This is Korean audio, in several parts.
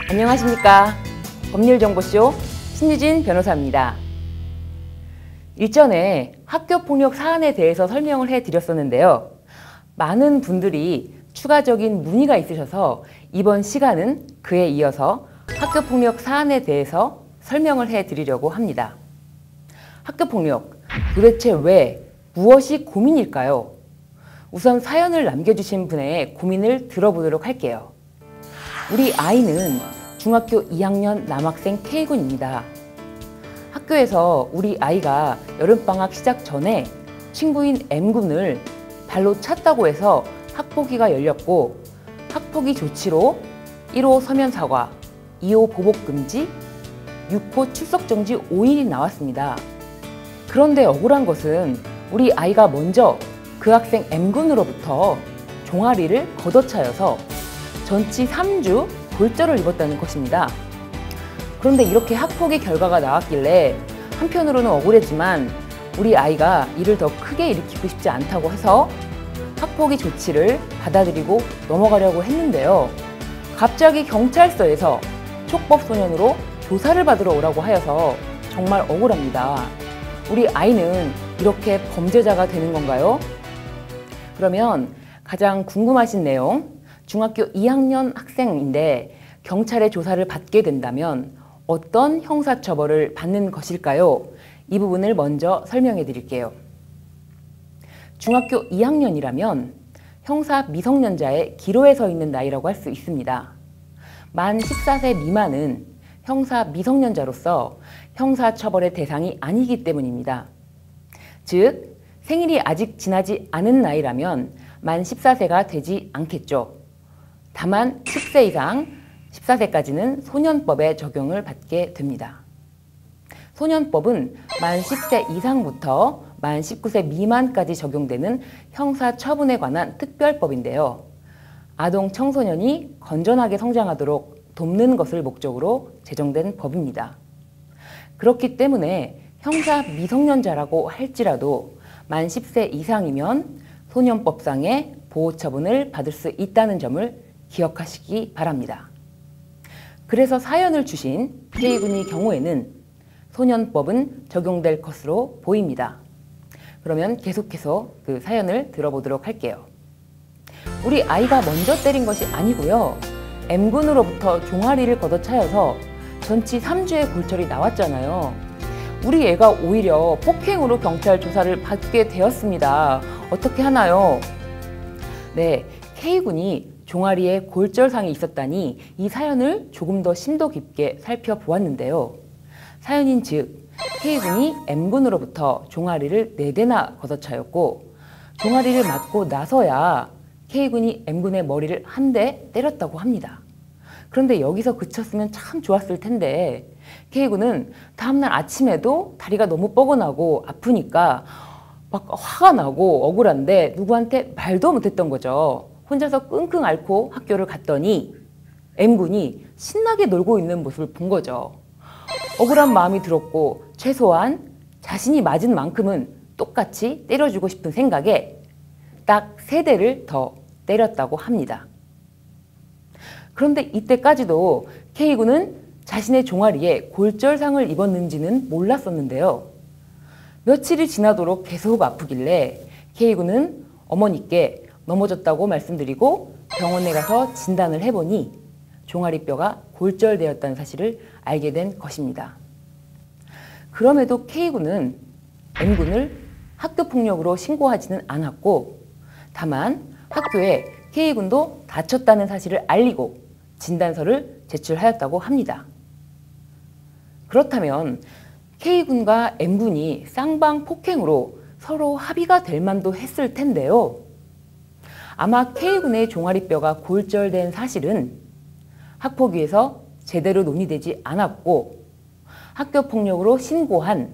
안녕하십니까. 법률정보쇼 신유진 변호사입니다. 일전에 학교폭력 사안에 대해서 설명을 해드렸었는데요. 많은 분들이 추가적인 문의가 있으셔서 이번 시간은 그에 이어서 학교폭력 사안에 대해서 설명을 해드리려고 합니다. 학교폭력, 도대체 왜, 무엇이 고민일까요? 우선 사연을 남겨주신 분의 고민을 들어보도록 할게요. 우리 아이는 중학교 2학년 남학생 K군입니다. 학교에서 우리 아이가 여름방학 시작 전에 친구인 M군을 발로 찼다고 해서 학폭위가 열렸고, 학폭위 조치로 1호 서면 사과, 2호 보복 금지, 6호 출석 정지 5일이 나왔습니다. 그런데 억울한 것은 우리 아이가 먼저 그 학생 M군으로부터 종아리를 걷어차여서 전치 3주 골절을 입었다는 것입니다. 그런데 이렇게 학폭의 결과가 나왔길래 한편으로는 억울했지만 우리 아이가 이를 더 크게 일으키고 싶지 않다고 해서 학폭위 조치를 받아들이고 넘어가려고 했는데요. 갑자기 경찰서에서 촉법소년으로 조사를 받으러 오라고 하여서 정말 억울합니다. 우리 아이는 이렇게 범죄자가 되는 건가요? 그러면 가장 궁금하신 내용, 중학교 2학년 학생인데 경찰의 조사를 받게 된다면 어떤 형사처벌을 받는 것일까요? 이 부분을 먼저 설명해 드릴게요. 중학교 2학년이라면 형사 미성년자의 기로에 서 있는 나이라고 할 수 있습니다. 만 14세 미만은 형사 미성년자로서 형사처벌의 대상이 아니기 때문입니다. 즉, 생일이 아직 지나지 않은 나이라면 만 14세가 되지 않겠죠. 다만 10세 이상 14세까지는 소년법의 적용을 받게 됩니다. 소년법은 만 10세 이상부터 만 19세 미만까지 적용되는 형사처분에 관한 특별법인데요. 아동 청소년이 건전하게 성장하도록 돕는 것을 목적으로 제정된 법입니다. 그렇기 때문에 형사 미성년자라고 할지라도 만 10세 이상이면 소년법상의 보호처분을 받을 수 있다는 점을 기억하시기 바랍니다. 그래서 사연을 주신 K군의 경우에는 소년법은 적용될 것으로 보입니다. 그러면 계속해서 그 사연을 들어보도록 할게요. 우리 아이가 먼저 때린 것이 아니고요. M군으로부터 종아리를 걷어차여서 전치 3주의 골절이 나왔잖아요. 우리 애가 오히려 폭행으로 경찰 조사를 받게 되었습니다. 어떻게 하나요? 네, K군이 종아리에 골절상이 있었다니 이 사연을 조금 더 심도 깊게 살펴보았는데요. 사연인 즉 K군이 M군으로부터 종아리를 4대나 걷어차였고, 종아리를 맞고 나서야 K군이 M군의 머리를 한 대 때렸다고 합니다. 그런데 여기서 그쳤으면 참 좋았을 텐데 K군은 다음날 아침에도 다리가 너무 뻐근하고 아프니까 막 화가 나고 억울한데 누구한테 말도 못했던 거죠. 혼자서 끙끙 앓고 학교를 갔더니 M군이 신나게 놀고 있는 모습을 본 거죠. 억울한 마음이 들었고 최소한 자신이 맞은 만큼은 똑같이 때려주고 싶은 생각에 딱 3대를 더 때렸다고 합니다. 그런데 이때까지도 K군은 자신의 종아리에 골절상을 입었는지는 몰랐었는데요. 며칠이 지나도록 계속 아프길래 K군은 어머니께 넘어졌다고 말씀드리고 병원에 가서 진단을 해보니 종아리뼈가 골절되었다는 사실을 알게 된 것입니다. 그럼에도 K군은 M군을 학교폭력으로 신고하지는 않았고, 다만 학교에 K군도 다쳤다는 사실을 알리고 진단서를 제출하였다고 합니다. 그렇다면 K군과 M군이 쌍방폭행으로 서로 합의가 될 만도 했을 텐데요. 아마 K군의 종아리뼈가 골절된 사실은 학폭위에서 제대로 논의되지 않았고, 학교폭력으로 신고한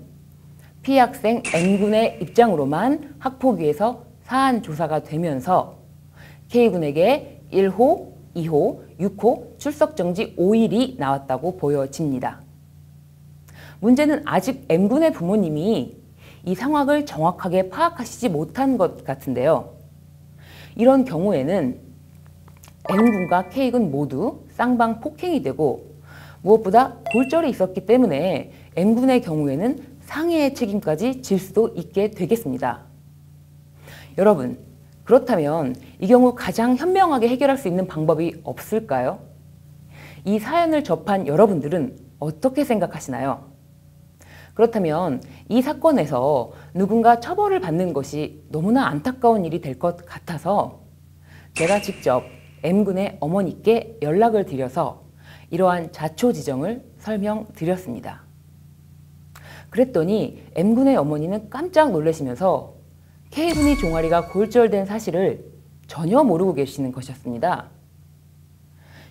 피해 학생 N군의 입장으로만 학폭위에서 사안 조사가 되면서 K군에게 1호, 2호, 6호 출석 정지 5일이 나왔다고 보여집니다. 문제는 아직 M군의 부모님이 이 상황을 정확하게 파악하시지 못한 것 같은데요. 이런 경우에는 M군과 K군 모두 쌍방 폭행이 되고 무엇보다 골절이 있었기 때문에 M군의 경우에는 상해의 책임까지 질 수도 있게 되겠습니다. 여러분, 그렇다면 이 경우 가장 현명하게 해결할 수 있는 방법이 없을까요? 이 사연을 접한 여러분들은 어떻게 생각하시나요? 그렇다면 이 사건에서 누군가 처벌을 받는 것이 너무나 안타까운 일이 될 것 같아서 제가 직접 M군의 어머니께 연락을 드려서 이러한 자초지정을 설명드렸습니다. 그랬더니 M군의 어머니는 깜짝 놀라시면서 K군이 종아리가 골절된 사실을 전혀 모르고 계시는 것이었습니다.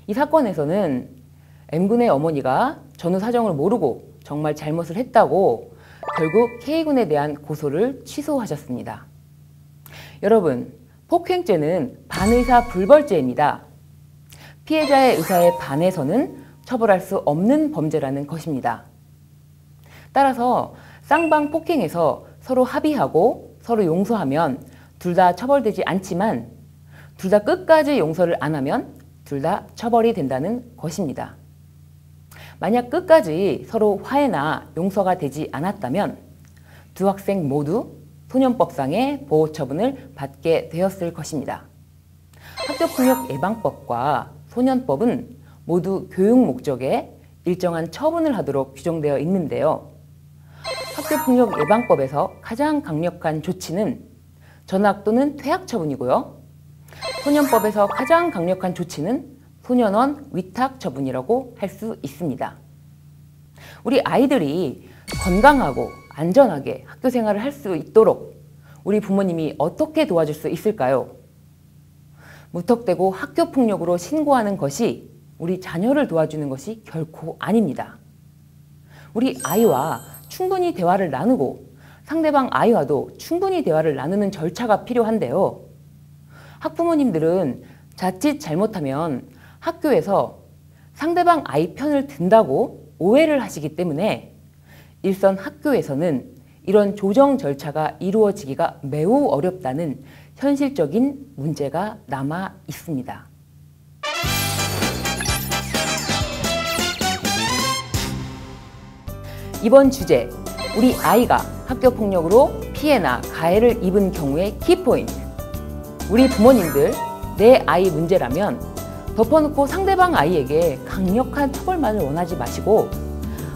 이 사건에서는 M군의 어머니가 전후 사정을 모르고 정말 잘못을 했다고 결국 K군에 대한 고소를 취소하셨습니다. 여러분, 폭행죄는 반의사 불벌죄입니다. 피해자의 의사에 반해서는 처벌할 수 없는 범죄라는 것입니다. 따라서 쌍방 폭행에서 서로 합의하고 서로 용서하면 둘 다 처벌되지 않지만 둘 다 끝까지 용서를 안 하면 둘 다 처벌이 된다는 것입니다. 만약 끝까지 서로 화해나 용서가 되지 않았다면 두 학생 모두 소년법상의 보호처분을 받게 되었을 것입니다. 학교폭력 예방법과 소년법은 모두 교육 목적에 일정한 처분을 하도록 규정되어 있는데요. 학교폭력 예방법에서 가장 강력한 조치는 전학 또는 퇴학 처분이고요. 소년법에서 가장 강력한 조치는 소년원 위탁 처분이라고 할 수 있습니다. 우리 아이들이 건강하고 안전하게 학교 생활을 할 수 있도록 우리 부모님이 어떻게 도와줄 수 있을까요? 무턱대고 학교폭력으로 신고하는 것이 우리 자녀를 도와주는 것이 결코 아닙니다. 우리 아이와 충분히 대화를 나누고 상대방 아이와도 충분히 대화를 나누는 절차가 필요한데요. 학부모님들은 자칫 잘못하면 학교에서 상대방 아이 편을 든다고 오해를 하시기 때문에 일선 학교에서는 이런 조정 절차가 이루어지기가 매우 어렵다는 현실적인 문제가 남아 있습니다. 이번 주제, 우리 아이가 학교폭력으로 피해나 가해를 입은 경우의 키포인트. 우리 부모님들, 내 아이 문제라면 덮어놓고 상대방 아이에게 강력한 처벌만을 원하지 마시고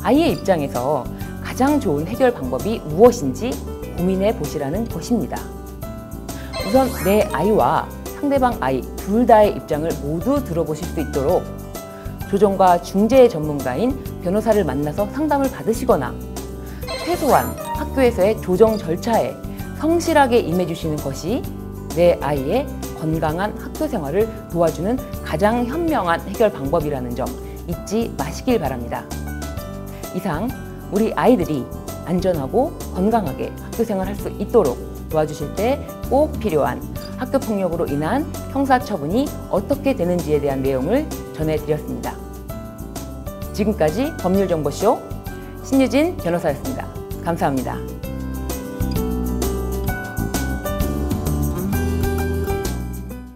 아이의 입장에서 가장 좋은 해결 방법이 무엇인지 고민해 보시라는 것입니다. 우선 내 아이와 상대방 아이 둘 다의 입장을 모두 들어보실 수 있도록 조정과 중재 전문가인 변호사를 만나서 상담을 받으시거나 최소한 학교에서의 조정 절차에 성실하게 임해주시는 것이 내 아이의 건강한 학교 생활을 도와주는 가장 현명한 해결 방법이라는 점 잊지 마시길 바랍니다. 이상 우리 아이들이 안전하고 건강하게 학교 생활할 수 있도록 도와주실 때 꼭 필요한 학교폭력으로 인한 형사처분이 어떻게 되는지에 대한 내용을 전해드렸습니다. 지금까지 법률정보쇼 신유진 변호사였습니다. 감사합니다.